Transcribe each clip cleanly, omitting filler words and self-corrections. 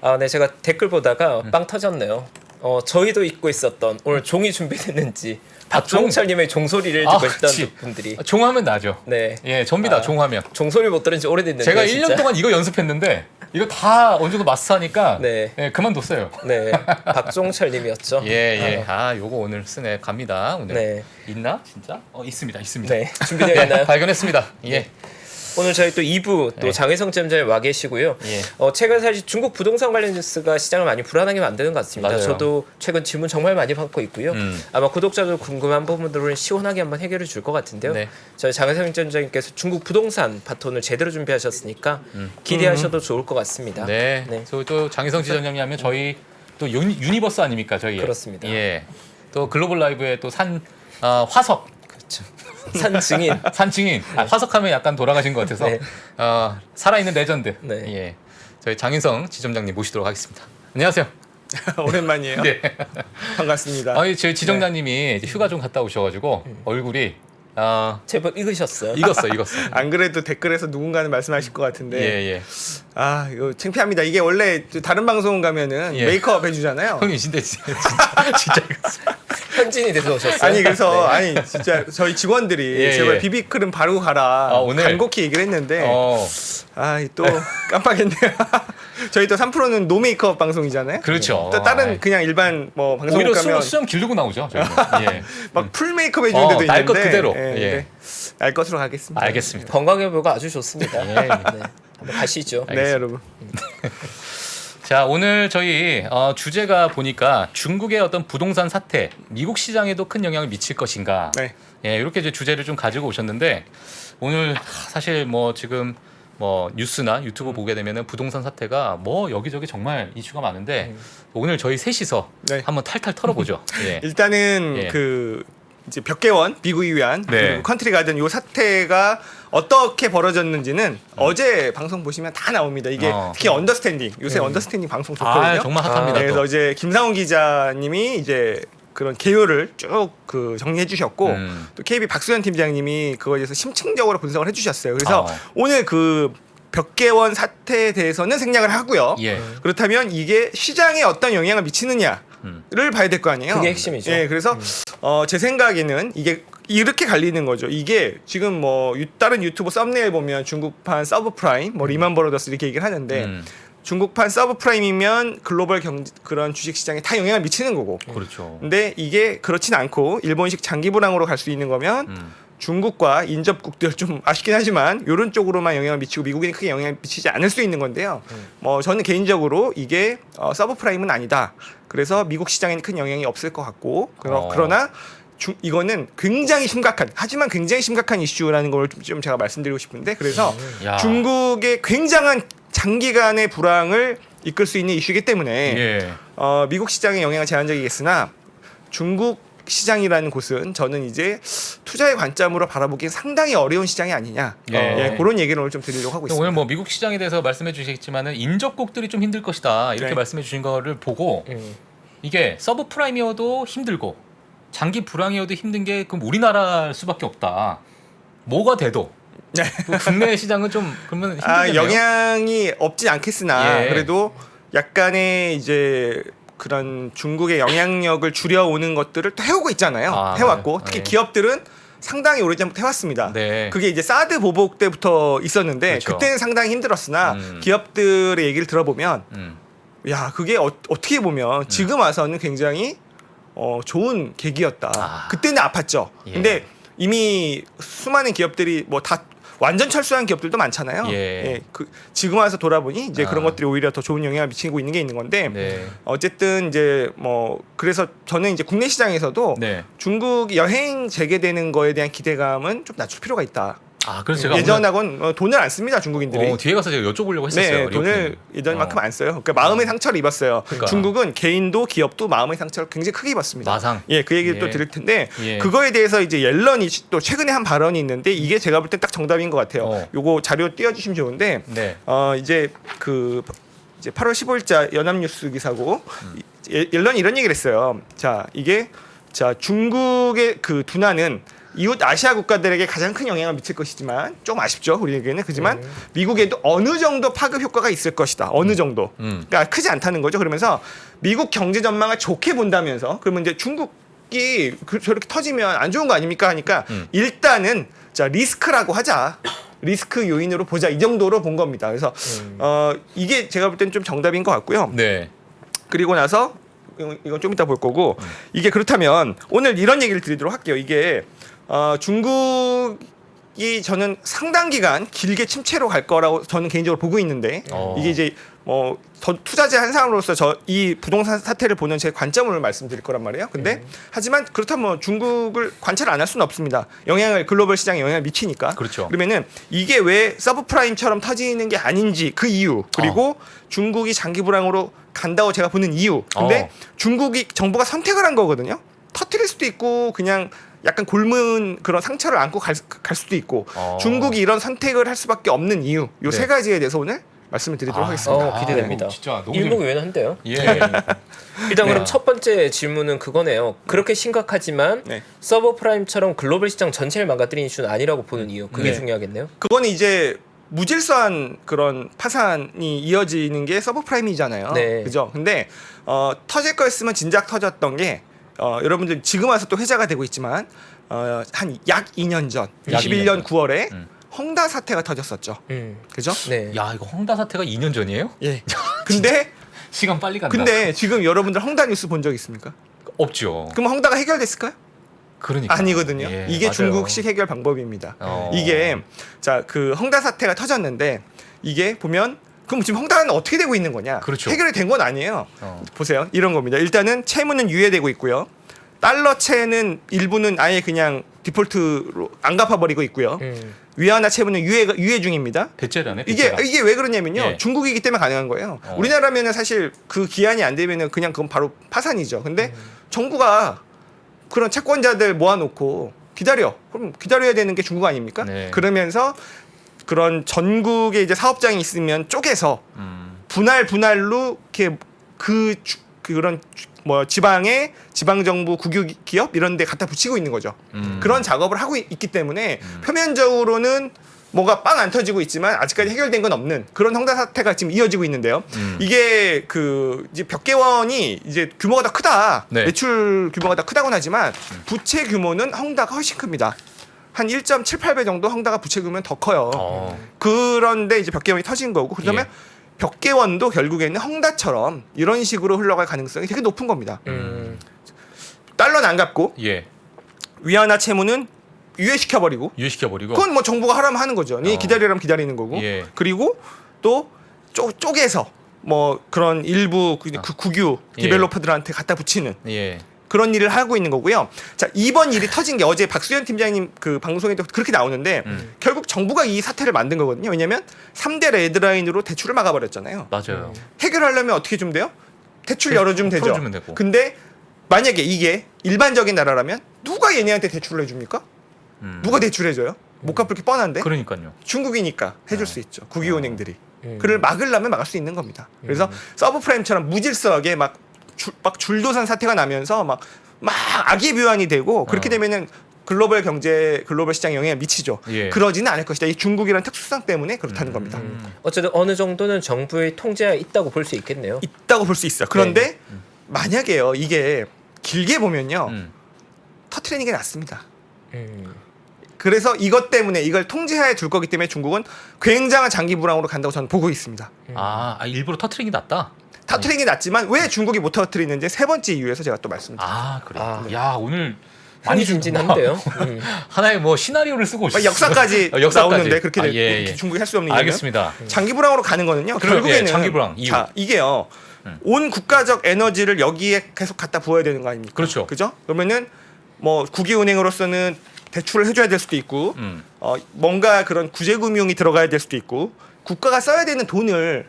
아, 네, 제가 댓글 보다가 빵 터졌네요. 저희도 잊고 있었던 오늘 종이 준비됐는지 박종철님의 종소리를 듣고 있던 분들이. 종하면 나죠. 네, 예, 접니다. 종하면. 종소리 못 들은 지 오래됐는데 제가 진짜. 1년 동안 이거 연습했는데 이거 다 어느 정도 마스터하니까 네, 예, 그만뒀어요. 네, 박종철님이었죠. 예. 요거 오늘 쓰네 갑니다. 오늘 네, 있나 진짜? 있습니다. 있습니다. 네, 준비되어 있나요? 발견했습니다. 예. 네. 오늘 저희 또 2부 또 네. 장혜성 잼자님 와 계시고요. 예. 최근 사실 중국 부동산 관련 뉴스가 시장을 많이 불안하게 만드는 것 같습니다. 맞아요. 저도 최근 질문 정말 많이 받고 있고요. 아마 구독자들 궁금한 부분들은 시원하게 한번 해결해 줄 것 같은데요. 네. 저희 장혜성 잼자님께서 중국 부동산 바톤을 제대로 준비하셨으니까 기대하셔도 좋을 것 같습니다. 네. 네. 또 장희성 지점장님 하면 저희 또 유니버스 아닙니까 저희. 그렇습니다. 예. 또 글로벌 라이브의 또 화석. 그렇죠. 산 증인. 산 증인. 화석하면 약간 돌아가신 것 같아서 네. 살아있는 레전드. 네. 예. 저희 장인성 지점장님 모시도록 하겠습니다. 안녕하세요. 오랜만이에요. 네. 반갑습니다. 저희 지점장님이 이제 휴가 좀 갔다 오셔가지고 얼굴이 제법 익으셨어요. 익었어. 안 그래도 댓글에서 누군가는 말씀하실 것 같은데 예. 아 이거 창피합니다. 이게 원래 다른 방송 가면은 예. 메이크업 해주잖아요. 형님 진짜 익었어. 현진이 돼서 오셨어요. 아니 그래서 네. 아니 진짜 저희 직원들이 예, 제발 예. 비비크림 바르고 가라 오늘? 간곡히 얘기를 했는데 또 깜빡했네요. 저희 또 3프로는 노 메이크업 방송이잖아요. 그렇죠. 또 다른 그냥 일반 뭐 방송 오히려 가면 수염 기르고 나오죠. 저희는. 예. 막 풀 메이크업 해주는 데도 있는데 날 것 그대로. 네. 날 것으로 가겠습니다. 알겠습니다. 건강해보가 아주 좋습니다. 예. 네. 한번 가시죠. 네 여러분. 자, 오늘 저희 주제가 보니까 중국의 어떤 부동산 사태, 미국 시장에도 큰 영향을 미칠 것인가. 네. 예, 이렇게 이제 주제를 좀 가지고 오셨는데 오늘 사실 뭐 지금 뭐 뉴스나 유튜브 보게 되면은 부동산 사태가 뭐 여기저기 정말 이슈가 많은데 오늘 저희 셋이서 네. 한번 탈탈 털어보죠. 예. 일단은 예. 그 이제 벽개원 미국이 위한 네. 그리고 컨트리 가든 요 사태가 어떻게 벌어졌는지는 어제 방송 보시면 다 나옵니다. 이게 특히 언더스탠딩 요새 언더스탠딩 방송 좋거든요. 정말 핫합니다. 그래서 또. 어제 김상훈 기자님이 이제 그런 개요를 쭉 그 정리해 주셨고 또 KB 박수현 팀장님이 그거에 대해서 심층적으로 분석을 해 주셨어요. 그래서 오늘 그 벽개원 사태에 대해서는 생략을 하고요. 예. 그렇다면 이게 시장에 어떤 영향을 미치느냐를 봐야 될 거 아니에요. 그게 핵심이죠. 예, 그래서 제 생각에는 이게 이렇게 갈리는 거죠. 이게 지금 뭐 다른 유튜브 썸네일 보면 중국판 서브프라임, 뭐 리만 브러더스 이렇게 얘기를 하는데 중국판 서브프라임이면 글로벌 그런 주식 시장에 다 영향을 미치는 거고. 그렇죠. 근데 이게 그렇진 않고 일본식 장기 불황으로 갈 수 있는 거면 중국과 인접국들 좀 아쉽긴 하지만 이런 쪽으로만 영향을 미치고 미국에는 크게 영향을 미치지 않을 수 있는 건데요. 뭐 저는 개인적으로 이게 서브프라임은 아니다. 그래서 미국 시장에는 큰 영향이 없을 것 같고 그러나 이거는 굉장히 심각한 하지만 굉장히 심각한 이슈라는 걸 좀 제가 말씀드리고 싶은데 그래서 야. 중국의 굉장한 장기간의 불황을 이끌 수 있는 이슈이기 때문에 예. 미국 시장의 영향은 제한적이겠으나 중국 시장이라는 곳은 저는 이제 투자의 관점으로 바라보기엔 상당히 어려운 시장이 아니냐. 그런 얘기를 오늘 좀 드리려고 하고 있습니다. 오늘 뭐 미국 시장에 대해서 말씀해 주시겠지만은 인접국들이 좀 힘들 것이다 이렇게 네. 말씀해 주신 거를 보고 이게 서브프라임이어도 힘들고 장기 불황이어도 힘든 게 그럼 우리나라일 수밖에 없다. 뭐가 돼도 또 국내 시장은 좀 그러면 힘들겠네요. 영향이 없진 않겠으나 예. 그래도 약간의 이제 그런 중국의 영향력을 줄여오는 것들을 또 해오고 있잖아요. 해왔고 특히 기업들은 상당히 오래전부터 해왔습니다. 네. 그게 이제 사드 보복 때부터 있었는데 그렇죠. 그때는 상당히 힘들었으나 기업들의 얘기를 들어보면 야 그게 어떻게 보면 지금 와서는 굉장히 좋은 계기였다. 그때는 아팠죠. 예. 근데 이미 수많은 기업들이 뭐 다 완전 철수한 기업들도 많잖아요. 예. 지금 와서 돌아보니 이제 그런 것들이 오히려 더 좋은 영향을 미치고 있는 게 있는 건데 네. 어쨌든 이제 뭐 그래서 저는 이제 국내 시장에서도 네. 중국 여행 재개되는 거에 대한 기대감은 좀 낮출 필요가 있다. 그래서 제가 예전하고는 돈을 안 씁니다 중국인들이. 뒤에 가서 제가 여쭤보려고 했었어요. 네, 돈을 예전만큼 안 써요. 그러니까 마음의 상처를 입었어요. 그러니까. 중국은 개인도 기업도 마음의 상처를 굉장히 크게 입었습니다. 마상. 그 얘기를 또 드릴 텐데 예. 그거에 대해서 이제 옐런이 또 최근에 한 발언이 있는데 이게 제가 볼 땐 딱 정답인 것 같아요. 요거 자료 띄워주시면 좋은데 네. 이제 8월 15일자 연합뉴스 기사고 옐런이 이런 얘기를 했어요. 자 중국의 그 둔화는 이웃 아시아 국가들에게 가장 큰 영향을 미칠 것이지만 좀 아쉽죠 우리에게는. 그렇지만 미국에도 어느 정도 파급 효과가 있을 것이다. 어느 정도. 그러니까 크지 않다는 거죠. 그러면서 미국 경제 전망을 좋게 본다면서 그러면 이제 중국이 저렇게 터지면 안 좋은 거 아닙니까 하니까 일단은 자 리스크라고 하자. 리스크 요인으로 보자 이 정도로 본 겁니다. 그래서 이게 제가 볼 때는 좀 정답인 것 같고요. 네. 그리고 나서 이건 좀 이따 볼 거고 이게 그렇다면 오늘 이런 얘기를 드리도록 할게요. 이게 중국이 저는 상당 기간 길게 침체로 갈 거라고 저는 개인적으로 보고 있는데 이게 이제 더 투자자 한 사람으로서 이 부동산 사태를 보는 제 관점을 말씀드릴 거란 말이에요. 근데 하지만 그렇다면 중국을 관찰 안 할 수는 없습니다. 글로벌 시장에 영향을 미치니까. 그렇죠. 그러면은 이게 왜 서브프라임처럼 터지는 게 아닌지 그 이유 그리고 중국이 장기 불황으로 간다고 제가 보는 이유. 근데 중국이 정부가 선택을 한 거거든요. 터뜨릴 수도 있고 그냥 약간 곪은 그런 상처를 안고 갈 수도 있고 중국이 이런 선택을 할 수밖에 없는 이유. 요 세 가지에 대해서 오늘 말씀을 드리도록 하겠습니다. 기대됩니다. 진짜 너무 일목요연한데요. 예. 일단 그럼 첫 번째 질문은 그거네요. 그렇게 심각하지만 네. 서브프라임처럼 글로벌 시장 전체를 망가뜨리는 이슈는 아니라고 보는 이유. 그게 네. 중요하겠네요. 그거는 이제 무질서한 그런 파산이 이어지는 게 서브프라임이잖아요. 네. 그죠? 근데 터질 거였으면 진작 터졌던 게 여러분들 지금 와서 또 회자가 되고 있지만 한 약 2년 전, 약 21년 2년 전. 9월에 홍다 사태가 터졌었죠. 그죠? 네. 야, 이거 홍다 사태가 2년 전이에요? 예. 근데 시간 빨리 간다. 지금 여러분들 홍다 뉴스 본 적 있습니까? 없죠. 그럼 홍다가 해결됐을까요? 그러니까 아니거든요. 예, 이게 맞아요. 중국식 해결 방법입니다. 이게 그 홍다 사태가 터졌는데 이게 보면 그럼 지금 홍다는 어떻게 되고 있는 거냐? 그렇죠. 해결이 된 건 아니에요. 보세요. 이런 겁니다. 일단은 채무는 유예되고 있고요. 달러채는 일부는 아예 그냥 디폴트로 안 갚아버리고 있고요. 위안화 채무는 유예 중입니다. 대체라네. 이게 왜 그러냐면요. 예. 중국이기 때문에 가능한 거예요. 우리나라면은 사실 그 기한이 안 되면은 그냥 그건 바로 파산이죠. 근데 정부가 그런 채권자들 모아놓고 그럼 기다려야 되는 게 중국 아닙니까? 네. 그러면서 그런 전국에 이제 사업장이 있으면 쪼개서 분할로 이렇게 그런 지방의 지방 정부 국유 기업 이런 데 갖다 붙이고 있는 거죠. 그런 작업을 하고 있기 때문에 표면적으로는 뭐가 빵 안 터지고 있지만 아직까지 해결된 건 없는 그런 홍다 사태가 지금 이어지고 있는데요. 이게 이제 벽개원이 이제 규모가 더 크다. 네. 매출 규모가 더 크다곤 하지만 부채 규모는 홍다가 훨씬 큽니다. 한 1.78배 정도 홍다가 부채 규모는 더 커요. 그런데 이제 벽개원이 터진 거고 그러면 벽개원도 결국에는 홍다처럼 이런 식으로 흘러갈 가능성이 되게 높은 겁니다. 달러는 안 갚고 예. 위안화 채무는 유예시켜버리고 유예시켜버리고. 그건 뭐 정부가 하라면 하는 거죠. 기다리라면 기다리는 거고. 예. 그리고 또 쪼개서 뭐 그런 일부 그 국유 디벨로퍼들한테 갖다 붙이는 예. 그런 일을 하고 있는 거고요. 자, 이번 일이 터진 게 어제 박수현 팀장님 그 방송에도 그렇게 나오는데 결국 정부가 이 사태를 만든 거거든요. 왜냐하면 3대 레드라인으로 대출을 막아버렸잖아요. 맞아요. 해결하려면 어떻게 좀 돼요? 대출 열어주면 되죠. 풀어주면 되고. 근데 만약에 이게 일반적인 나라라면 누가 얘네한테 대출을 해줍니까? 누가 대출해줘요? 못 갚을 게 뻔한데 그러니까요. 중국이니까 해줄 수 있죠. 국유은행들이. 그를 막으려면 막을 수 있는 겁니다. 그래서 서브프라임처럼 무질서하게 막 줄도산 사태가 나면서 막 악의 묘안이 되고 그렇게 되면은 글로벌 시장 영향을 미치죠. 예. 그러지는 않을 것이다. 이 중국이라는 특수성 때문에 그렇다는 겁니다. 어쨌든 어느 정도는 정부의 통제하에 있다고 볼 수 있겠네요. 있다고 볼 수 있어요. 그런데 만약에요, 이게 길게 보면요, 터트리는 게 낫습니다. 그래서 이것 때문에 이걸 통제하에 둘 거기 때문에 중국은 굉장한 장기 불황으로 간다고 저는 보고 있습니다. 일부러 터트리는 게 낫다. 터트리는 게 낫지만 왜 중국이 못 터트리는지 세 번째 이유에서 제가 또 말씀드립니다. 그래. 야, 오늘 많이 흥미진진한데요. 하나의 뭐 시나리오를 쓰고 오셨어요. 역사까지 나오는데 그렇게 예. 중국이 할 수 없는 이유는 알겠습니다. 장기 불황으로 가는 거는요. 결국에는 장기 불황 이유. 자, 이게요. 온 국가적 에너지를 여기에 계속 갖다 부어야 되는 거 아닙니까? 그렇죠. 그죠? 그러면은 뭐 국유은행으로서는 대출을 해줘야 될 수도 있고, 뭔가 그런 구제금융이 들어가야 될 수도 있고, 국가가 써야 되는 돈을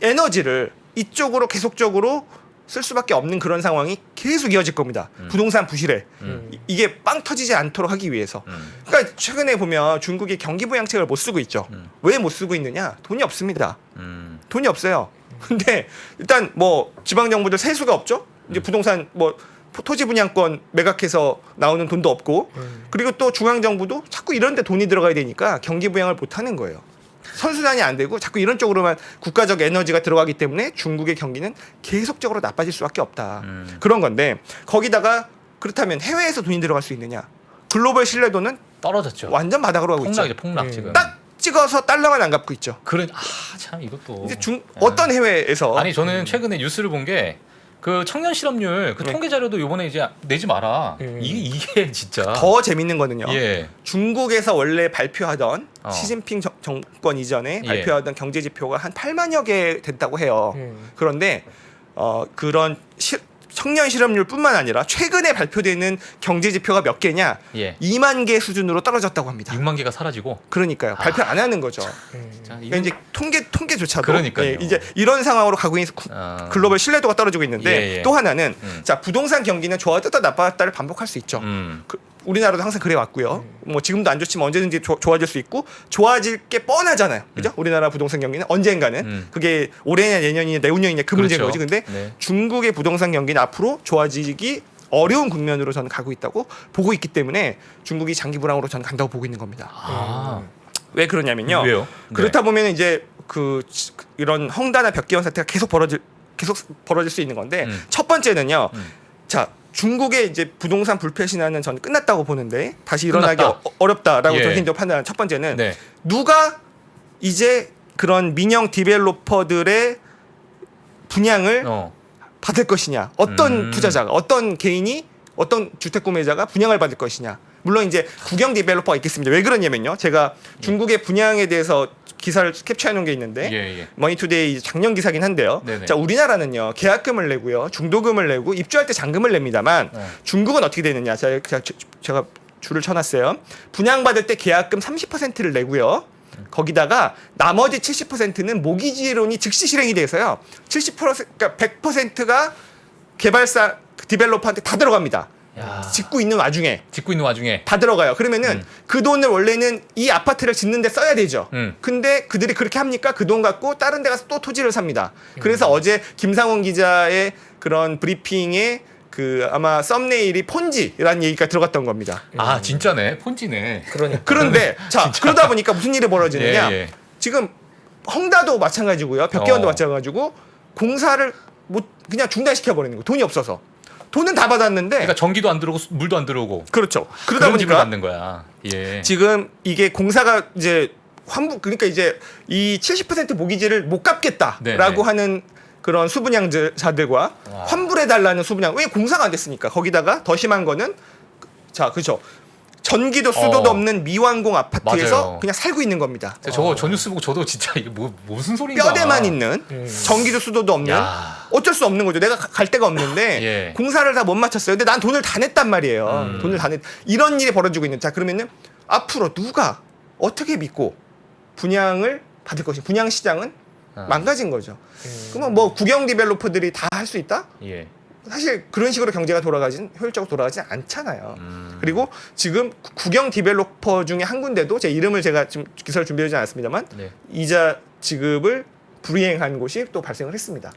에너지를 이쪽으로 계속적으로 쓸 수밖에 없는 그런 상황이 계속 이어질 겁니다. 부동산 부실에 이게 빵 터지지 않도록 하기 위해서. 그러니까 최근에 보면 중국이 경기 부양책을 못 쓰고 있죠. 왜 못 쓰고 있느냐? 돈이 없습니다. 돈이 없어요. 근데 일단 뭐 지방 정부들 세수가 없죠. 이제 부동산 뭐 토지 분양권 매각해서 나오는 돈도 없고 그리고 또 중앙 정부도 자꾸 이런 데 돈이 들어가야 되니까 경기 부양을 못 하는 거예요. 선순환이 안 되고 자꾸 이런 쪽으로만 국가적 에너지가 들어가기 때문에 중국의 경기는 계속적으로 나빠질 수밖에 없다. 그런 건데 거기다가 그렇다면 해외에서 돈이 들어갈 수 있느냐? 글로벌 신뢰도는 떨어졌죠. 완전 바닥으로 가고 있죠. 폭락이죠, 폭락 지금. 딱 찍어서 달러만 안 갚고 있죠. 그래, 참 이것도. 이제 어떤 해외에서 아니 저는 최근에 뉴스를 본 게 그 청년 실업률 그 네. 통계 자료도 이번에 이제 내지 마라. 이게 진짜 더 재밌는 거는요. 예. 중국에서 원래 발표하던 어. 시진핑 정권 이전에 예. 발표하던 경제 지표가 한 8만여 개 됐다고 해요. 그런데 그런 청년 실업률뿐만 아니라 최근에 발표되는 경제 지표가 몇 개냐? 예. 2만 개 수준으로 떨어졌다고 합니다. 6만 개가 사라지고. 그러니까요. 발표 안 하는 거죠. 자, 그러니까 이제 통계조차도 그러니까요. 예, 이제 이런 상황으로 가고 있는 글로벌 신뢰도가 떨어지고 있는데 예, 예. 또 하나는 자 부동산 경기는 좋아졌다 나빠졌다를 반복할 수 있죠. 우리나라도 항상 그래 왔고요. 뭐 지금도 안 좋지만 언제든지 좋아질 수 있고 좋아질 게 뻔하잖아요. 그죠? 우리나라 부동산 경기는 언젠가는 그게 올해냐 내년이냐 내후년이냐 그 문제인 그렇죠. 거지. 근데 네. 중국의 부동산 경기는 앞으로 좋아지기 어려운 국면으로 저는 가고 있다고 보고 있기 때문에 중국이 장기 불황으로 저는 간다고 보고 있는 겁니다. 아. 왜 그러냐면요. 왜요? 그렇다 보면 이제 이런 헝다나 벽기원 사태가 계속 벌어질 수 있는 건데 첫 번째는요. 자 중국의 이제 부동산 불패 신화는 저는 끝났다고 보는데 다시 일어나기 끝났다. 어렵다라고 예. 저는 개인적으로 판단하는 첫 번째는 네. 누가 이제 그런 민영 디벨로퍼들의 분양을 받을 것이냐, 어떤 투자자가, 어떤 개인이, 어떤 주택 구매자가 분양을 받을 것이냐. 물론 이제 국영 디벨로퍼가 있겠습니다. 왜 그러냐면요, 제가 중국의 분양에 대해서 기사를 캡처해 놓은 게 있는데 예. 머니투데이 작년 기사긴 한데요. 네네. 자 우리나라는요 계약금을 내고요, 중도금을 내고 입주할 때 잔금을 냅니다만 중국은 어떻게 되느냐? 제가 줄을 쳐놨어요. 분양받을 때 계약금 30%를 내고요. 거기다가 나머지 70%는 모기지론이 즉시 실행이 돼서요. 70% 그러니까 100%가 개발사 디벨로퍼한테 다 들어갑니다. 야. 짓고 있는 와중에 다 들어가요. 그러면은 그 돈을 원래는 이 아파트를 짓는데 써야 되죠. 근데 그들이 그렇게 합니까? 그 돈 갖고 다른 데 가서 또 토지를 삽니다. 그래서 어제 김상훈 기자의 그런 브리핑에 그 아마 썸네일이 폰지라는 얘기가 들어갔던 겁니다. 아 진짜네, 폰지네. 그런데 자 그러다 보니까 무슨 일이 벌어지느냐? 예. 지금 헝다도 마찬가지고요. 벽계원도 어. 마찬가지고 공사를 못 그냥 중단시켜 버리는 거. 돈이 없어서. 돈은 다 받았는데. 그러니까 전기도 안 들어오고 물도 안 들어오고. 그렇죠. 그러다 그런 집을 보니까 받는 거야. 예. 지금 이게 공사가 이제 환불 그러니까 이제 이 70% 모기지를 못 갚겠다라고 네네. 하는 그런 수분양자들과 와. 환불해 달라는 수분양. 왜 공사가 안 됐으니까. 거기다가 더 심한 거는 자 그렇죠. 전기도 수도도 없는 미완공 아파트에서 맞아요. 그냥 살고 있는 겁니다. 저거 저 뉴스 보고 저도 진짜 이게 무슨 소리인가. 뼈대만 있는 전기도 수도도 없는 야. 어쩔 수 없는 거죠. 내가 갈 데가 없는데 예. 공사를 다 못 마쳤어요. 근데 난 돈을 다 냈단 말이에요. 돈을 다 냈. 이런 일이 벌어지고 있는. 자 그러면은 앞으로 누가 어떻게 믿고 분양을 받을 것이? 분양 시장은 망가진 거죠. 그러면 뭐 국영 디벨로퍼들이 다 할 수 있다? 예. 사실 그런 식으로 경제가 효율적으로 돌아가진 않잖아요. 그리고 지금 국영 디벨로퍼 중에 한 군데도 제 이름을 제가 지금 기사를 준비하지 않았습니다만 네. 이자 지급을 불이행한 곳이 또 발생을 했습니다.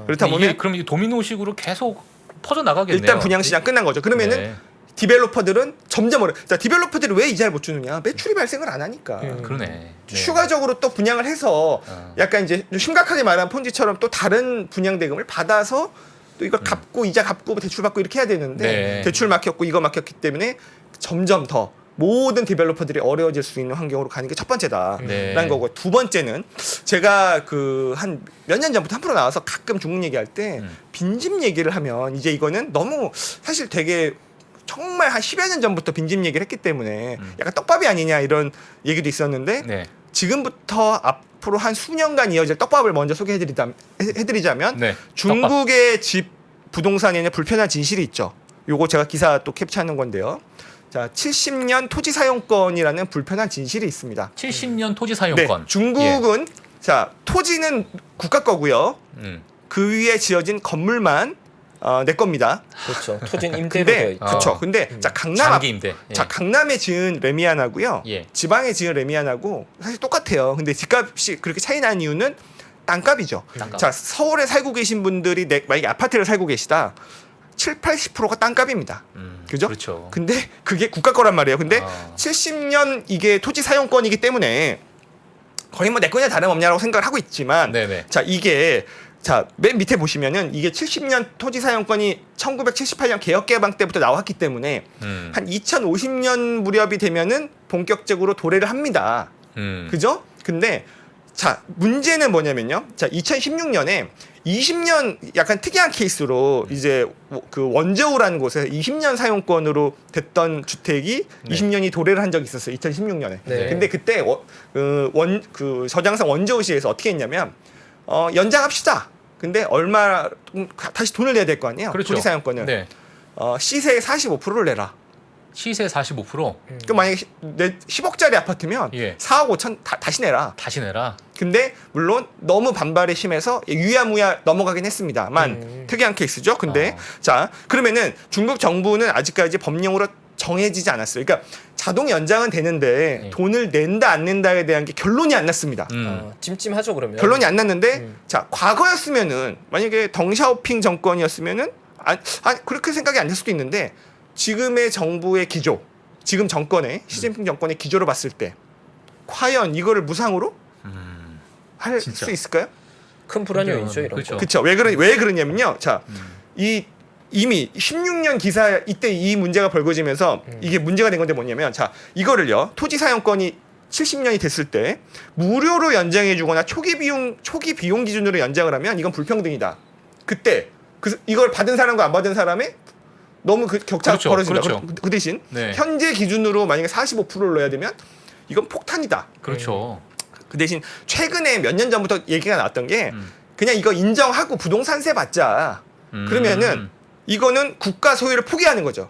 그렇다 이게 보면 그럼 이게 도미노식으로 계속 퍼져 나가겠네요. 일단 분양 시장 끝난 거죠. 그러면은 네. 디벨로퍼들은 점점 자 디벨로퍼들이 왜 이자를 못 주느냐? 매출이 발생을 안 하니까. 그러네. 네. 추가적으로 또 분양을 해서 약간 이제 좀 심각하게 말하면 폰지처럼 또 다른 분양 대금을 받아서 또 이걸 갚고 이자 갚고 대출 받고 이렇게 해야 되는데 네. 대출 막혔고 이거 막혔기 때문에 점점 더 모든 디벨로퍼들이 어려워질 수 있는 환경으로 가는 게 첫 번째다라는 네. 거고, 두 번째는 제가 그 한 몇 년 전부터 한 프로 나와서 가끔 중국 얘기할 때 빈집 얘기를 하면 이제 이거는 너무 사실 되게 정말 한 10여 년 전부터 빈집 얘기를 했기 때문에 약간 떡밥이 아니냐 이런 얘기도 있었는데 네. 지금부터 앞으로 한 수년간 이어질 떡밥을 먼저 소개해드리자면 네. 중국의 집 부동산에는 불편한 진실이 있죠. 요거 제가 기사 또 캡처하는 건데요. 자, 70년 토지 사용권이라는 불편한 진실이 있습니다. 70년 토지 사용권. 네, 중국은 자 토지는 국가 거고요. 그 위에 지어진 건물만 내 겁니다. 그렇죠. 토지는 임대로 되어 근데 있죠. 그렇죠. 근데 자 강남 장기 임대. 예. 자 강남에 지은 레미안하고요. 예. 지방에 지은 레미안하고 사실 똑같아요. 근데 집값이 그렇게 차이 나는 이유는 땅값이죠. 땅값. 자 서울에 살고 계신 분들이 만약에 아파트를 살고 계시다. 70~80%가 땅값입니다. 그죠? 그렇죠. 근데 그게 국가 거란 말이에요. 근데 아. 70년 이게 토지 사용권이기 때문에 거의 뭐 내 거냐 다름없냐라고 생각을 하고 있지만 네네. 자 이게 자 맨 밑에 보시면은 이게 70년 토지 사용권이 1978년 개혁 개방 때부터 나왔기 때문에 한 2050년 무렵이 되면은 본격적으로 도래를 합니다. 그죠? 근데 자 문제는 뭐냐면요. 자 2016년에 20년 약간 특이한 케이스로 이제 그 원저우라는 곳에 20년 사용권으로 됐던 주택이 네. 20년이 도래를 한 적이 있었어요. 2016년에. 네. 근데 그때 그 저장상 원저우시에서 어떻게 했냐면 연장합시다. 근데 얼마 다시 돈을 내야 될 거 아니에요. 그렇죠. 토지 사용권을. 네. 시세의 45%를 내라. 시세 45%. 그 만약에 10억짜리 아파트면 예. 4억 5천 다시 내라. 다시 내라. 근데 물론 너무 반발이 심해서 유야무야 넘어가긴 했습니다만 특이한 케이스죠. 근데 자 그러면은 중국 정부는 아직까지 법령으로 정해지지 않았어요. 그러니까 자동 연장은 되는데 돈을 낸다 안 낸다에 대한 게 결론이 안 났습니다. 찜찜하죠 그러면. 결론이 안 났는데 자 과거였으면은 만약에 덩샤오핑 정권이었으면은 그렇게 생각이 안 될 수도 있는데 지금의 정부의 기조, 지금 정권의 시진핑 정권의 기조를 봤을 때 과연 이거를 무상으로 할 진짜. 수 있을까요? 큰 불안 요인이죠 이런 그렇죠. 거. 그렇죠. 왜 그러냐면요. 자, 이미 16년 기사 이때 이 문제가 벌어지면서 이게 문제가 된 건데 뭐냐면 자, 이거를요. 토지 사용권이 70년이 됐을 때 무료로 연장해 주거나 초기 비용 기준으로 연장을 하면 이건 불평등이다. 그때 이걸 받은 사람과 안 받은 사람의 너무 그 격차가 그렇죠. 벌어진다. 그렇죠. 그 대신 네. 현재 기준으로 만약에 45%를 넣어야 되면 이건 폭탄이다. 그렇죠. 그 대신 최근에 몇 년 전부터 얘기가 나왔던 게 그냥 이거 인정하고 부동산세 받자. 그러면은 이거는 국가 소유를 포기하는 거죠.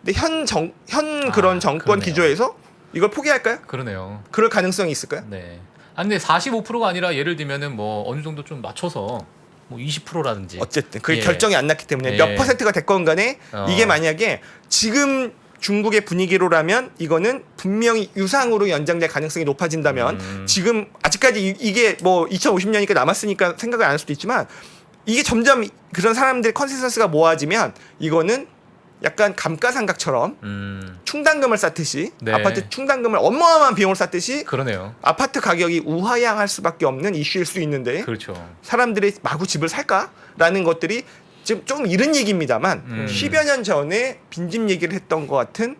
근데 현 그런 정권 그러네요. 기조에서 이걸 포기할까요? 그러네요. 그럴 가능성이 있을까요? 네. 근데 45%가 아니라 예를 들면은 뭐 어느 정도 좀 맞춰서 뭐 20%라든지. 어쨌든 그게 예. 결정이 안 났기 때문에 예. 몇 퍼센트가 됐건 간에 이게 만약에 지금 중국의 분위기로라면 이거는 분명히 유상으로 연장될 가능성이 높아진다면 지금 아직까지 이게 뭐 2050년이니까 남았으니까 생각을 안 할 수도 있지만 이게 점점 그런 사람들의 컨센서스가 모아지면 이거는 약간 감가상각처럼 충당금을 쌓듯이 네. 아파트 충당금을 어마어마한 비용을 쌓듯이 그러네요. 아파트 가격이 우하향할 수밖에 없는 이슈일 수 있는데 그렇죠. 사람들이 마구 집을 살까라는 것들이 지금 조금 이른 얘기입니다만 10여 년 전에 빈집 얘기를 했던 것 같은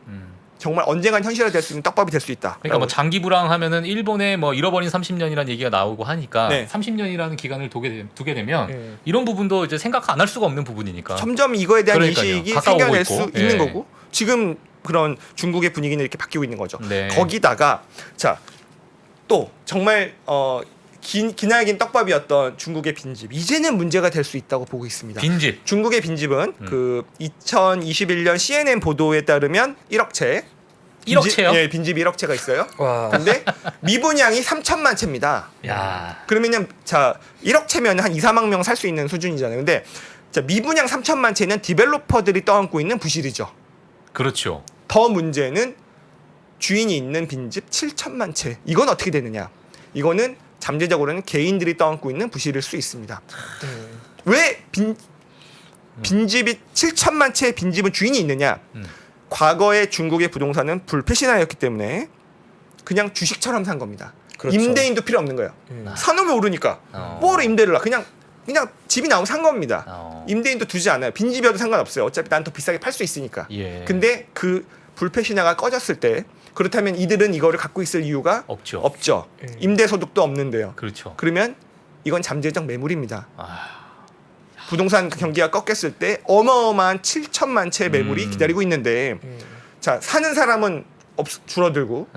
정말 언젠간 현실화될 수 있는 떡밥이 될 수 있다. 그러니까 뭐 장기 불황 하면은 일본에 뭐 잃어버린 30년이라는 얘기가 나오고 하니까 네. 30년이라는 기간을 두게 되면 이런 부분도 이제 생각 안 할 수가 없는 부분이니까. 점점 이거에 대한 그러니까요. 인식이 가까워오고 생겨날 있고. 수 예. 있는 거고 지금 그런 중국의 분위기는 이렇게 바뀌고 있는 거죠. 네. 거기다가 자 또 정말 기나긴 떡밥이었던 중국의 빈집 이제는 문제가 될 수 있다고 보고 있습니다. 빈집. 중국의 빈집은 그 2021년 CNN 보도에 따르면 1억 채. 1억 채요? 예, 빈집 1억 채가 있어요. 와. 근데 미분양이 3천만 채입니다. 야. 그러면은 자 1억 채면 한 2, 3억 명 살 수 있는 수준이잖아요. 근데 자 미분양 3천만 채는 디벨로퍼들이 떠안고 있는 부실이죠. 그렇죠. 더 문제는 주인이 있는 빈집 7천만 채. 이건 어떻게 되느냐? 이거는 잠재적으로는 개인들이 떠안고 있는 부실일 수 있습니다. 왜 빈집이 7천만 채의 빈집은 주인이 있느냐? 과거의 중국의 부동산은 불패신화였기 때문에 그냥 주식처럼 산 겁니다. 그렇죠. 임대인도 필요 없는 거예요. 사놓으면 오르니까 뭐로 임대를 하? 그냥 집이 나오면 산 겁니다. 임대인도 두지 않아요. 빈집이어도 상관없어요. 어차피 난 더 비싸게 팔 수 있으니까. 예. 근데 그 불패신화가 꺼졌을 때 그렇다면 이들은 이거를 갖고 있을 이유가 없죠. 임대 소득도 없는데요. 그렇죠. 그러면 이건 잠재적 매물입니다. 아, 부동산 경기가 꺾였을 때 어마어마한 7천만 채 매물이 기다리고 있는데 자 사는 사람은 줄어들고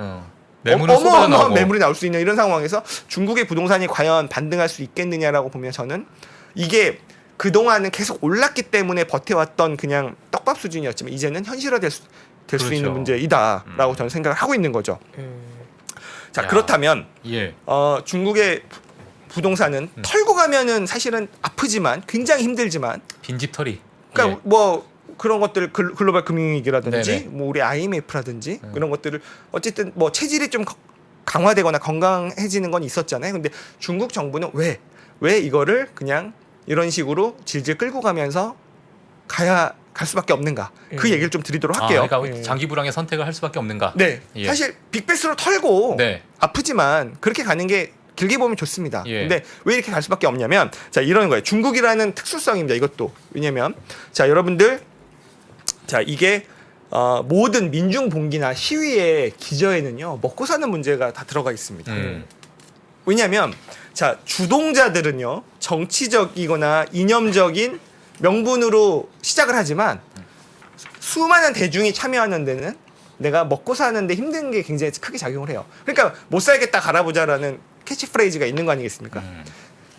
매물은 어마어마한 쏟아나고. 매물이 나올 수 있는 이런 상황에서 중국의 부동산이 과연 반등할 수 있겠느냐라고 보면 저는 이게 그동안은 계속 올랐기 때문에 버텨왔던 그냥 떡밥 수준이었지만 이제는 현실화될 수 그렇죠. 있는 문제이다라고 저는 생각을 하고 있는 거죠. 자 야. 그렇다면 예. 중국의 부동산은 털고 가면은 사실은 아프지만 굉장히 힘들지만 빈집 털이. 그러니까 뭐 그런 것들 글로벌 금융위기라든지 네네. 뭐 우리 IMF라든지 그런 것들을 어쨌든 뭐 체질이 좀 강화되거나 건강해지는 건 있었잖아요. 근데 중국 정부는 왜 이거를 그냥 이런 식으로 질질 끌고 가면서 가야 갈 수밖에 없는가? 그 얘기를 좀 드리도록 할게요. 그러니까 장기 불황의 선택을 할 수밖에 없는가? 네, 예. 사실 빅베스로 털고 네. 아프지만 그렇게 가는 게 길게 보면 좋습니다. 예. 근데 왜 이렇게 갈 수밖에 없냐면 자 이런 거예요. 중국이라는 특수성입니다. 이것도 왜냐면 자 여러분들 자 이게 모든 민중 봉기나 시위의 기저에는요 먹고 사는 문제가 다 들어가 있습니다. 왜냐하면 자 주동자들은요 정치적이거나 이념적인 명분으로 시작을 하지만 수많은 대중이 참여하는 데는 내가 먹고 사는데 힘든 게 굉장히 크게 작용을 해요. 그러니까 못 살겠다 갈아보자라는 캐치프레이즈가 있는 거 아니겠습니까?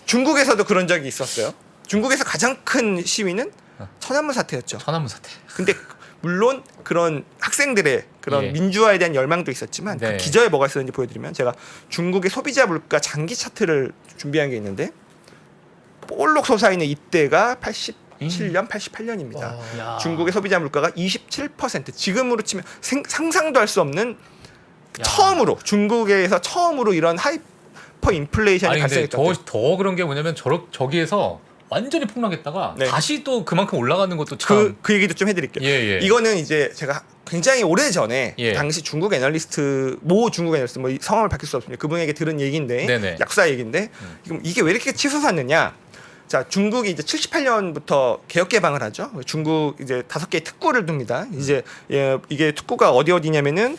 중국에서도 그런 적이 있었어요. 중국에서 가장 큰 시위는 천안문 사태였죠. 천안문 사태. 근데 물론 그런 학생들의 그런 예. 민주화에 대한 열망도 있었지만 네. 그 기저에 뭐가 있었는지 보여드리면 제가 중국의 소비자 물가 장기 차트를 준비한 게 있는데 볼록 솟아있는 이때가 87년, 88년입니다. 야. 중국의 소비자 물가가 27% 지금으로 치면 상상도 할 수 없는 야. 처음으로 중국에서 처음으로 이런 하이퍼 인플레이션이 아니 근데 발생했던 더 그런 게 뭐냐면 저기에서 완전히 폭락했다가 네. 다시 또 그만큼 올라가는 것도 참. 그 얘기도 좀 해드릴게요. 예. 이거는 이제 제가 굉장히 오래 전에 예. 당시 중국 애널리스트 모 중국 애널리스트 뭐 성함을 밝힐 수 없습니다. 그분에게 들은 얘기인데 네네. 약사 얘기인데 이게 왜 이렇게 치솟았느냐? 자 중국이 이제 78년부터 개혁 개방을 하죠. 중국 이제 5개의 특구를 둡니다. 이제 이게 특구가 어디냐면은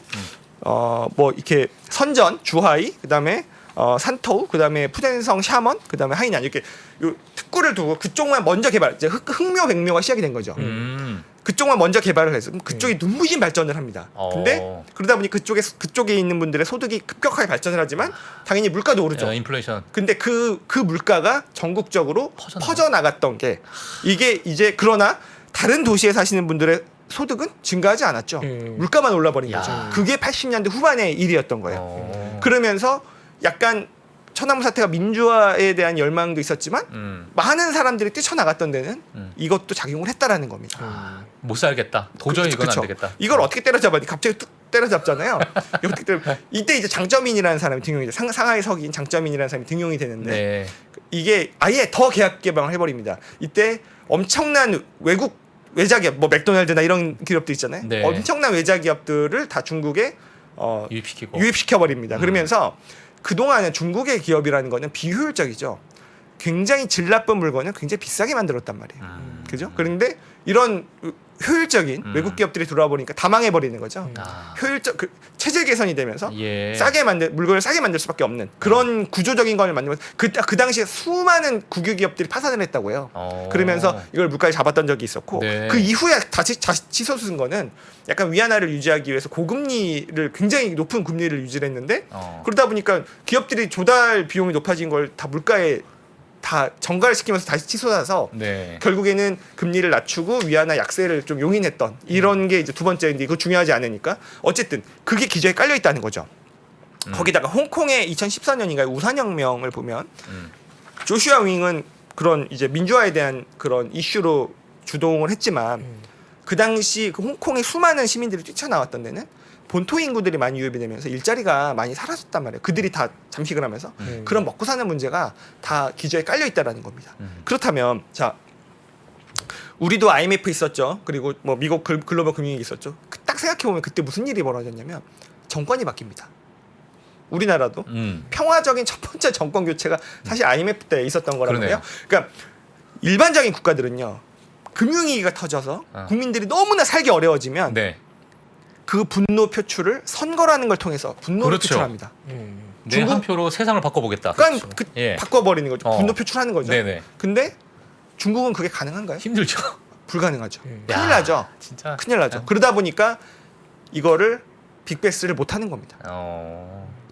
뭐 이렇게 선전, 주하이, 그다음에 산토우, 그다음에 푸젠성, 샤먼, 그다음에 하이난 이렇게 요 특구를 두고 그쪽만 먼저 개발. 이제 흑묘 백묘가 시작이 된 거죠. 그쪽만 먼저 개발을 해서 그럼 그쪽이 눈부신 발전을 합니다. 근데 그러다 보니 그쪽에 있는 분들의 소득이 급격하게 발전을 하지만 당연히 물가도 오르죠. 인플레이션. 근데 그 물가가 전국적으로 퍼져나갔던 게 이게 이제 그러나 다른 도시에 사시는 분들의 소득은 증가하지 않았죠. 물가만 올라버린 야. 거죠. 그게 80년대 후반의 일이었던 거예요. 그러면서 약간 천안문 사태가 민주화에 대한 열망도 있었지만 많은 사람들이 뛰쳐나갔던 데는 이것도 작용을 했다라는 겁니다. 못 살겠다. 도저히 이건 그쵸. 안 되겠다. 이걸 어떻게 때려잡아야 돼? 갑자기 뚝 때려잡잖아요. 이때 이제 장쩌민이라는 사람이 등용이 돼. 상하이 석인 장쩌민이라는 사람이 등용이 되는데 네. 이게 아예 더 계약 개방을 해버립니다. 이때 엄청난 외국 외자 기업, 뭐 맥도날드나 이런 기업들 있잖아요. 네. 엄청난 외자 기업들을 다 중국에 유입시켜 버립니다. 그러면서 그 동안에 중국의 기업이라는 거는 비효율적이죠. 굉장히 질 나쁜 물건을 굉장히 비싸게 만들었단 말이에요. 그죠? 그런데 이런 효율적인 외국 기업들이 들어와 보니까 다 망해버리는 거죠. 효율적 체질 개선이 되면서 예. 물건을 싸게 만들 수밖에 없는 그런 구조적인 걸 만들면서 그 당시에 수많은 국유 기업들이 파산을 했다고 해요. 그러면서 이걸 물가에 잡았던 적이 있었고 네. 그 이후에 다시 치솟은 거는 약간 위안화를 유지하기 위해서 고금리를 굉장히 높은 금리를 유지를 했는데 그러다 보니까 기업들이 조달 비용이 높아진 걸 다 물가에 다 전가시키면서 다시 치솟아서 네. 결국에는 금리를 낮추고 위안화 약세를 좀 용인했던 이런 게 이제 두 번째인데 이거 중요하지 않으니까 어쨌든 그게 기저에 깔려 있다는 거죠. 거기다가 홍콩의 2014년인가요 우산혁명을 보면 조슈아 윙은 그런 이제 민주화에 대한 그런 이슈로 주동을 했지만 그 당시 그 홍콩의 수많은 시민들이 뛰쳐나왔던 데는 본토 인구들이 많이 유입이 되면서 일자리가 많이 사라졌단 말이에요. 그들이 다 잠식을 하면서 그런 먹고 사는 문제가 다 기저에 깔려 있다라는 겁니다. 그렇다면 자 우리도 IMF 있었죠. 그리고 뭐 미국 글로벌 금융위기 있었죠. 딱 생각해 보면 그때 무슨 일이 벌어졌냐면 정권이 바뀝니다. 우리나라도 평화적인 첫 번째 정권 교체가 사실 IMF 때 있었던 거란 말이에요. 그러니까 일반적인 국가들은요. 금융위기가 터져서 국민들이 너무나 살기 어려워지면 네. 그 분노 표출을 선거라는 걸 통해서 분노를 그렇죠. 표출합니다. 내 한 표로 세상을 바꿔보겠다. 그러니까 예. 바꿔버리는 거죠. 분노 표출하는 거죠. 네네. 근데 중국은 그게 가능한가요? 힘들죠. 불가능하죠. 큰일 야, 나죠. 진짜. 큰일 나죠. 그러다 보니까 이거를 빅베스를 못 하는 겁니다.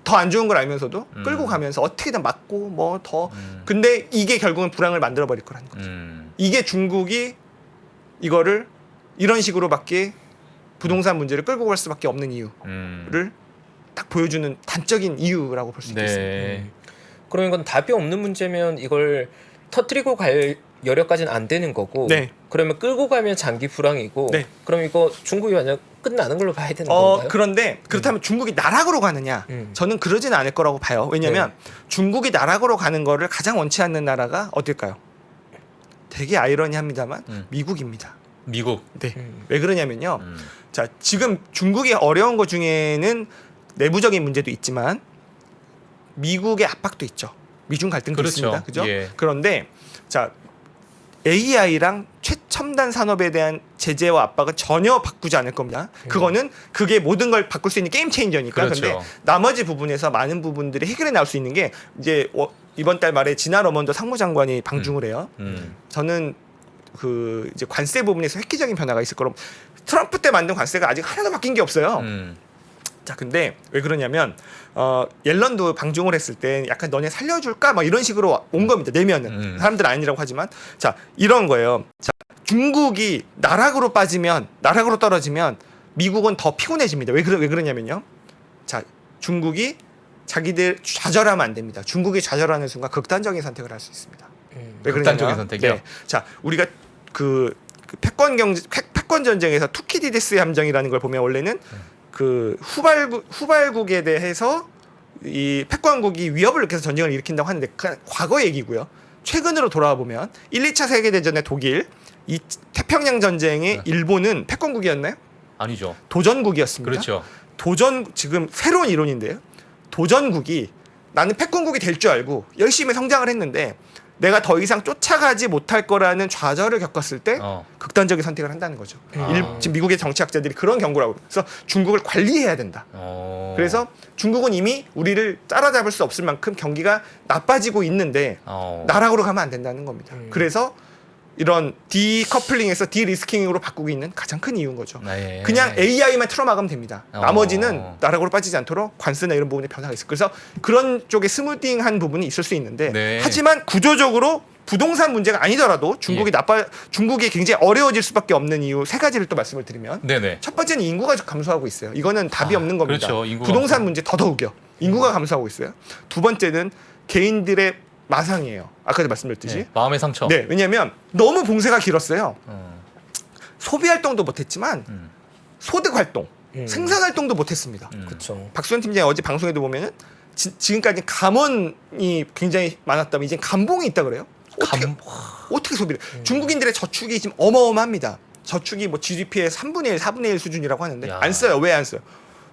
더 안 좋은 걸 알면서도 끌고 가면서 어떻게든 막고 뭐 더 근데 이게 결국은 불황을 만들어 버릴 거라는 거죠. 이게 중국이 이거를 이런 식으로밖에 부동산 문제를 끌고 갈 수밖에 없는 이유를 딱 보여주는 단적인 이유라고 볼 수 있겠습니다. 그럼 이건 답이 없는 문제면 이걸 터뜨리고 갈 여력까지는 안 되는 거고 네. 그러면 끌고 가면 장기 불황이고 네. 그럼 이거 중국이 완전 끝나는 걸로 봐야 되는 건가요? 그런데 그렇다면 중국이 나락으로 가느냐? 저는 그러지는 않을 거라고 봐요. 왜냐하면 중국이 나락으로 가는 거를 가장 원치 않는 나라가 어딜까요? 되게 아이러니합니다만 미국입니다. 미국. 네. 왜 그러냐면요. 자, 지금 중국이 어려운 것 중에는 내부적인 문제도 있지만 미국의 압박도 있죠. 미중 갈등도 그렇죠. 있습니다. 그죠? 예. 그런데 자, AI랑 최첨단 산업에 대한 제재와 압박은 전혀 바꾸지 않을 겁니다. 그거는 그게 모든 걸 바꿀 수 있는 게임 체인저니까. 그렇죠. 근데 나머지 부분에서 많은 부분들이 해결해 나올 수 있는 게 이제 이번 달 말에 지나 러먼더 상무장관이 방중을 해요. 저는 그 이제 관세 부분에서 획기적인 변화가 있을 거로 트럼프 때 만든 관세가 아직 하나도 바뀐 게 없어요. 자, 근데 왜 그러냐면 옐런도 방중을 했을 때 약간 너네 살려줄까 막 이런 식으로 온 겁니다. 내면은 사람들은 아니라고 하지만 자, 이런 거예요. 자, 중국이 나락으로 빠지면 나락으로 떨어지면 미국은 더 피곤해집니다. 왜 그러냐면요. 자, 중국이 자기들 좌절하면 안 됩니다. 중국이 좌절하는 순간 극단적인 선택을 할 수 있습니다. 왜 그러냐면 극단적인 선택이요? 네. 자, 우리가 그 패권 전쟁에서 투키디데스 함정이라는 걸 보면 원래는 그 후발국에 대해서 이 패권국이 위협을 느껴서 전쟁을 일으킨다고 하는데 그 과거 얘기고요. 최근으로 돌아와 보면 1, 2차 세계 대전의 독일, 이 태평양 전쟁의 일본은 패권국이었나요? 아니죠. 도전국이었습니다. 그렇죠. 지금 새로운 이론인데요. 도전국이 나는 패권국이 될 줄 알고 열심히 성장을 했는데 내가 더 이상 쫓아가지 못할 거라는 좌절을 겪었을 때 극단적인 선택을 한다는 거죠. 지금 미국의 정치학자들이 그런 경고를 하고 그래서 중국을 관리해야 된다. 그래서 중국은 이미 우리를 따라잡을 수 없을 만큼 경기가 나빠지고 있는데 나락으로 가면 안 된다는 겁니다. 그래서 이런 디커플링에서 디리스킹으로 바꾸고 있는 가장 큰 이유인 거죠. 네. 그냥 AI만 틀어막으면 됩니다. 나머지는 나락으로 빠지지 않도록 관세나 이런 부분에 변화가 있어요. 그래서 그런 쪽에 스무딩한 부분이 있을 수 있는데 네. 하지만 구조적으로 부동산 문제가 아니더라도 중국이 굉장히 어려워질 수밖에 없는 이유 세 가지를 또 말씀을 드리면 네네. 첫 번째는 인구가 감소하고 있어요. 이거는 답이 없는 겁니다. 그렇죠. 인구가 부동산 감소. 문제 더더욱요. 인구가 감소하고 있어요. 두 번째는 개인들의 마상이에요. 아까도 말씀드렸듯이. 네. 마음의 상처. 네, 왜냐하면 너무 봉쇄가 길었어요. 소비 활동도 못했지만 소득 활동, 생산 활동도 못했습니다. 그렇죠. 박수현 팀장이 어제 방송에도 보면은 지금까지 감원이 굉장히 많았다면 이제 감봉이 있다 그래요. 어떻게 소비를? 중국인들의 저축이 지금 어마어마합니다. 저축이 뭐 GDP의 3분의 1, 4분의 1 수준이라고 하는데 야. 안 써요. 왜 안 써요?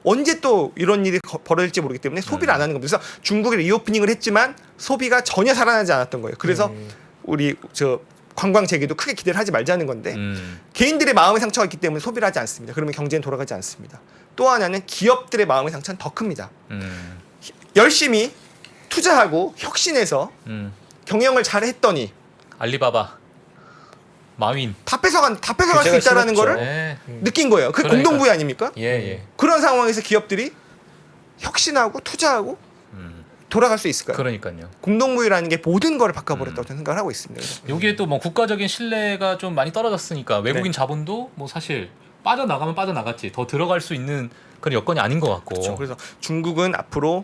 언제 또 이런 일이 벌어질지 모르기 때문에 소비를 안 하는 겁니다. 그래서 중국이 리오프닝을 했지만 소비가 전혀 살아나지 않았던 거예요. 그래서 우리 저 관광 재개도 크게 기대를 하지 말자는 건데 개인들의 마음의 상처가 있기 때문에 소비를 하지 않습니다. 그러면 경제는 돌아가지 않습니다. 또 하나는 기업들의 마음의 상처는 더 큽니다. 열심히 투자하고 혁신해서 경영을 잘 했더니 알리바바, 마윈. 다 뺏어갈 수 규제가 있다라는 심했죠. 거를 네. 느낀 거예요. 그 그러니까. 공동부의 아닙니까? 예. 그런 상황에서 기업들이 혁신하고 투자하고 돌아갈 수 있을까요? 그러니까요. 공동부유라는 게 모든 걸 바꿔버렸다고 저는 생각을 하고 있습니다. 그래서. 여기에 또 뭐 국가적인 신뢰가 좀 많이 떨어졌으니까 외국인 자본도 뭐 사실 빠져나가면 빠져나갔지 더 들어갈 수 있는 그런 여건이 아닌 것 같고. 그렇죠. 그래서 중국은 앞으로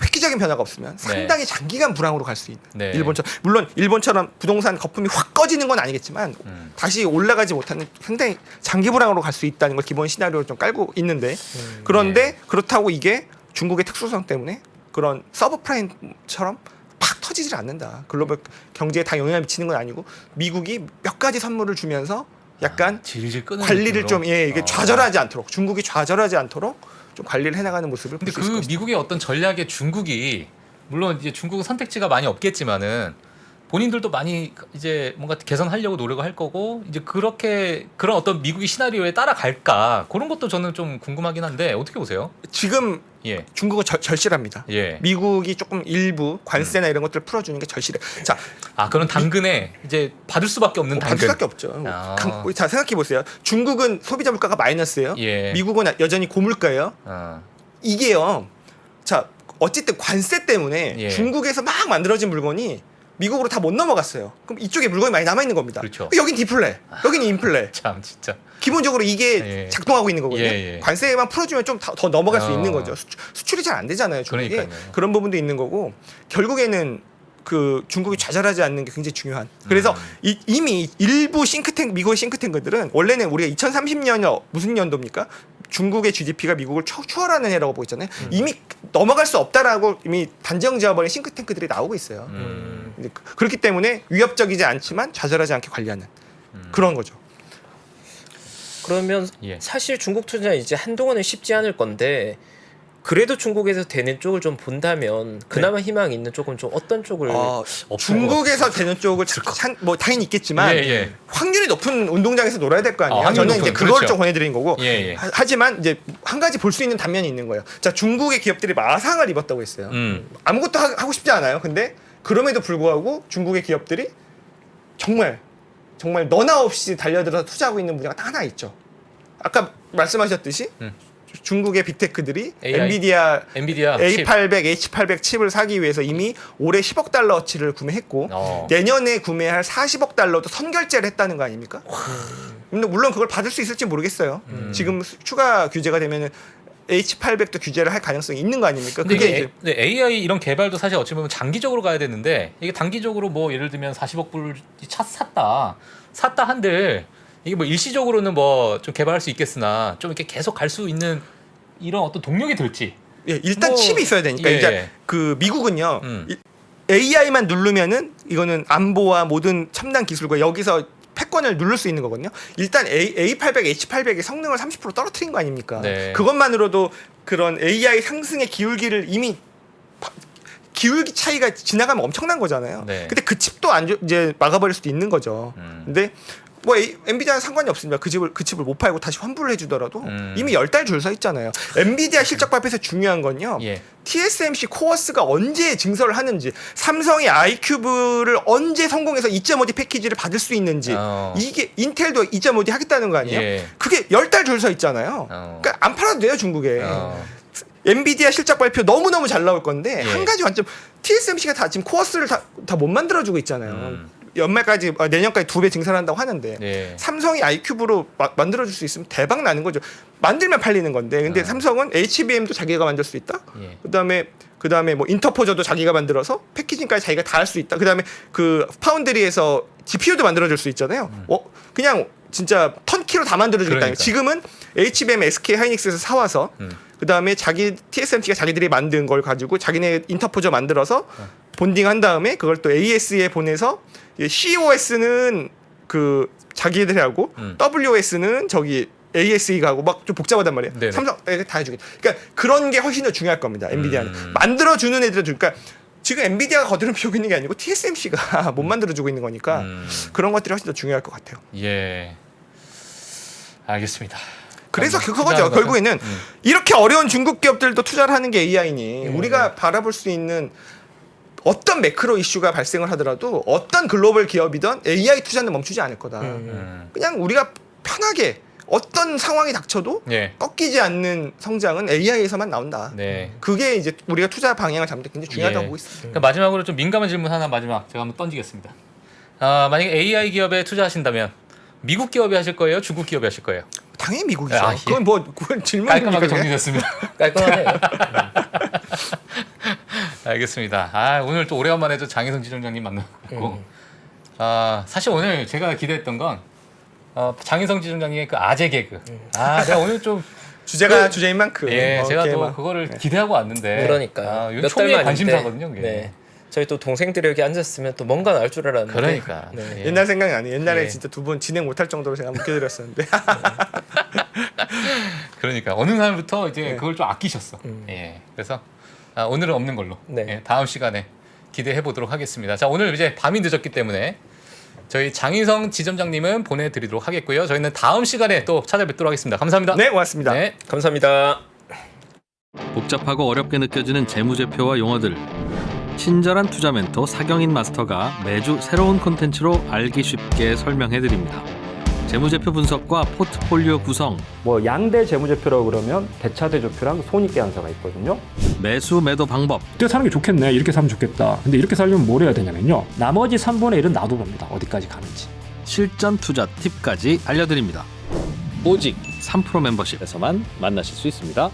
획기적인 변화가 없으면 상당히 장기간 불황으로 갈 수 있는 네. 일본처럼 물론 일본처럼 부동산 거품이 확 꺼지는 건 아니겠지만 다시 올라가지 못하는 상당히 장기 불황으로 갈 수 있다는 걸 기본 시나리오를 좀 깔고 있는데 그런데 그렇다고 이게 중국의 특수성 때문에 그런 서브프라임처럼 팍 터지질 않는다. 글로벌 경제에 다 영향을 미치는 건 아니고 미국이 몇 가지 선물을 주면서 약간 질질 끄는 관리를 느낌으로. 좀 이게 좌절하지 않도록 중국이 좌절하지 않도록 좀 관리를 해나가는 모습을 근데 볼 수 있을 그 것이다. 미국의 어떤 전략에 중국이 물론 이제 중국은 선택지가 많이 없겠지만은 본인들도 많이 이제 뭔가 개선하려고 노력을 할 거고 이제 그렇게 그런 어떤 미국의 시나리오에 따라갈까 그런 것도 저는 좀 궁금하긴 한데 어떻게 보세요? 지금 예. 중국은 절실합니다. 예. 미국이 조금 일부 관세나 이런 것들을 풀어주는 게 절실해. 자, 아 그런 당근에 이제 받을 수밖에 없는 받을 당근. 수밖에 없죠. 아. 자, 생각해 보세요. 중국은 소비자 물가가 마이너스예요. 예. 미국은 여전히 고물가예요. 이게요. 자, 어쨌든 관세 때문에 예. 중국에서 막 만들어진 물건이 미국으로 다 못 넘어갔어요. 그럼 이쪽에 물건이 많이 남아 있는 겁니다. 그렇죠. 여긴 디플레, 여긴 인플레. 참 진짜. 기본적으로 이게 예. 작동하고 있는 거거든요. 예. 관세만 풀어주면 좀 더 넘어갈 수 어. 있는 거죠. 수출이 잘 안 되잖아요. 중국이. 그러니까요. 그런 부분도 있는 거고 결국에는 그 중국이 좌절하지 않는 게 굉장히 중요한. 그래서 이미 일부 미국의 싱크탱크들은 원래는 우리가 2030년 무슨 년도입니까? 중국의 GDP가 미국을 추월하는 해라고 보고 있잖아요. 이미 넘어갈 수 없다라고 이미 단정 지어버린 싱크탱크들이 나오고 있어요. 그렇기 때문에 위협적이지 않지만 좌절하지 않게 관리하는 그런 거죠. 그러면 예. 사실 중국 투자는 이제 한동안은 쉽지 않을 건데 그래도 중국에서 되는 쪽을 좀 본다면 그나마 희망이 있는 쪽은 좀 어떤 쪽을 중국에서 되는 쪽을 뭐 당연히 있겠지만 예, 예. 확률이 높은 운동장에서 놀아야 될 거 아니에요. 확률이 저는 높은, 이제 그걸 그렇죠. 좀 권해드린 거고. 예, 예. 하지만 이제 한 가지 볼 수 있는 단면이 있는 거예요. 자, 중국의 기업들이 마상을 입었다고 했어요. 아무것도 하고 싶지 않아요. 근데 그럼에도 불구하고 중국의 기업들이 정말 너나 없이 달려들어서 투자하고 있는 분야가 딱 하나 있죠. 아까 말씀하셨듯이 중국의 빅테크들이 AI? 엔비디아 칩. A800, H800 칩을 사기 위해서 이미 올해 10억 달러치를 구매했고 내년에 구매할 40억 달러도 선결제를 했다는 거 아닙니까? 근데 물론 그걸 받을 수 있을지 모르겠어요. 지금 추가 규제가 되면은 H800도 규제를 할 가능성이 있는 거 아닙니까? 근데 그게 이게 이제 AI 이런 개발도 사실 어찌 보면 장기적으로 가야 되는데 이게 단기적으로 뭐 예를 들면 40억 불 차 샀다 한들 이게 뭐 일시적으로는 뭐 좀 개발할 수 있겠으나 좀 이렇게 계속 갈 수 있는 이런 어떤 동력이 될지. 예, 일단 뭐, 칩이 있어야 되니까 예. 이제 그 미국은요 AI만 누르면은 이거는 안보와 모든 첨단 기술과 여기서 패권을 누를 수 있는 거거든요. 일단 A800, H800의 성능을 30% 떨어뜨린 거 아닙니까? 네. 그것만으로도 그런 AI 상승의 기울기를 이미 기울기 차이가 지나가면 엄청난 거잖아요. 네. 근데 그 칩도 이제 막아버릴 수도 있는 거죠. 근데 뭐 엔비디아는 상관이 없습니다. 그 칩을 못 팔고 다시 환불을 해주더라도 이미 10달 줄 서 있잖아요. 엔비디아 실적 발표에서 중요한 건요. 예. TSMC 코어스가 언제 증설을 하는지, 삼성이 아이큐브를 언제 성공해서 2.5D 패키지를 받을 수 있는지, 이게 인텔도 2.5D 하겠다는 거 아니에요? 예. 그게 10달 줄 서 있잖아요. 그러니까 안 팔아도 돼요, 중국에. 엔비디아 실적 발표 너무너무 잘 나올 건데 예. 한 가지 관점, TSMC가 다 지금 코어스를 다 못 만들어주고 있잖아요. 연말까지 내년까지 2배 증설한다고 하는데 예. 삼성이 아이큐브로 만들어줄 수 있으면 대박 나는 거죠. 만들면 팔리는 건데 근데 삼성은 HBM도 자기가 만들 수 있다. 예. 그다음에 뭐 인터포저도 자기가 만들어서 패키징까지 자기가 다 할 수 있다. 그다음에 그 파운드리에서 GPU도 만들어줄 수 있잖아요. 그냥 진짜 턴키로 다 만들어주겠다. 그러니까. 지금은 HBM, SK 하이닉스에서 사와서 그다음에 TSMC가 자기들이 만든 걸 가지고 자기네 인터포저 만들어서 본딩한 다음에 그걸 또 AS에 보내서 COS는 그 자기들이 하고 WOS는 저기 ASE가 하고 막 좀 복잡하단 말이에요. 네네. 삼성 다 해주겠다. 그러니까 그런 게 훨씬 더 중요할 겁니다. 엔비디아는 만들어주는 애들은 그러니까 지금 엔비디아가 거두는 피우고 있는 게 아니고 TSMC가 못 만들어주고 있는 거니까 그런 것들이 훨씬 더 중요할 것 같아요. 예. 알겠습니다. 그래서 뭐 그거죠. 투자하는 결국에는 이렇게 어려운 중국 기업들도 투자를 하는 게 AI니 우리가 바라볼 수 있는 어떤 매크로 이슈가 발생을 하더라도 어떤 글로벌 기업이든 AI 투자는 멈추지 않을 거다. 그냥 우리가 편하게 어떤 상황이 닥쳐도 예. 꺾이지 않는 성장은 AI에서만 나온다. 네. 그게 이제 우리가 투자 방향을 잡는 데 굉장히 중요하다고 예. 보고 있습니다. 그러니까 마지막으로 좀 민감한 질문 하나 마지막 제가 한번 던지겠습니다. 만약에 AI 기업에 투자하신다면 미국 기업에 하실 거예요? 중국 기업에 하실 거예요? 당연히 미국이죠. 아, 예. 그건 질문입니까? 깔끔하게 그게? 정리됐습니다. 깔끔하네요. 알겠습니다. 오늘 또 오래간만에 또 장혜성 지점장님 만나고 사실 오늘 제가 기대했던 건 장혜성 지점장님의 그 아재 개그. 내가 오늘 좀 주제가 주제인 만큼. 제가 또 막. 그거를 기대하고 왔는데 그러니까 이건 몇 총의 달 만인데. 관심사거든요. 그게. 네. 저희 또 동생들이 여기 앉았으면 또 뭔가 나올 줄 알았는데. 그러니까. 네. 예. 옛날 생각이 나네. 옛날에 예. 진짜 두 분 진행 못할 정도로 제가 웃겨드렸었는데. 그러니까 어느 날부터 이제 네. 그걸 좀 아끼셨어. 예. 그래서 오늘은 없는 걸로. 네. 예, 다음 시간에 기대해 보도록 하겠습니다. 자, 오늘 이제 밤이 늦었기 때문에 저희 장희성 지점장님은 보내드리도록 하겠고요. 저희는 다음 시간에 또 찾아뵙도록 하겠습니다. 감사합니다. 네, 고맙습니다. 네. 감사합니다. 복잡하고 어렵게 느껴지는 재무제표와 용어들, 친절한 투자 멘토 사경인 마스터가 매주 새로운 콘텐츠로 알기 쉽게 설명해드립니다. 재무제표 분석과 포트폴리오 구성, 뭐 양대 재무제표라고 그러면 대차대조표랑 손익계산서가 있거든요. 매수 매도 방법, 이렇게 사는 게 좋겠네, 이렇게 사면 좋겠다. 근데 이렇게 살려면 뭘 해야 되냐면요, 나머지 3분의 1은 놔둬봅니다. 어디까지 가는지. 실전 투자 팁까지 알려드립니다. 오직 3프로 멤버십에서만 만나실 수 있습니다.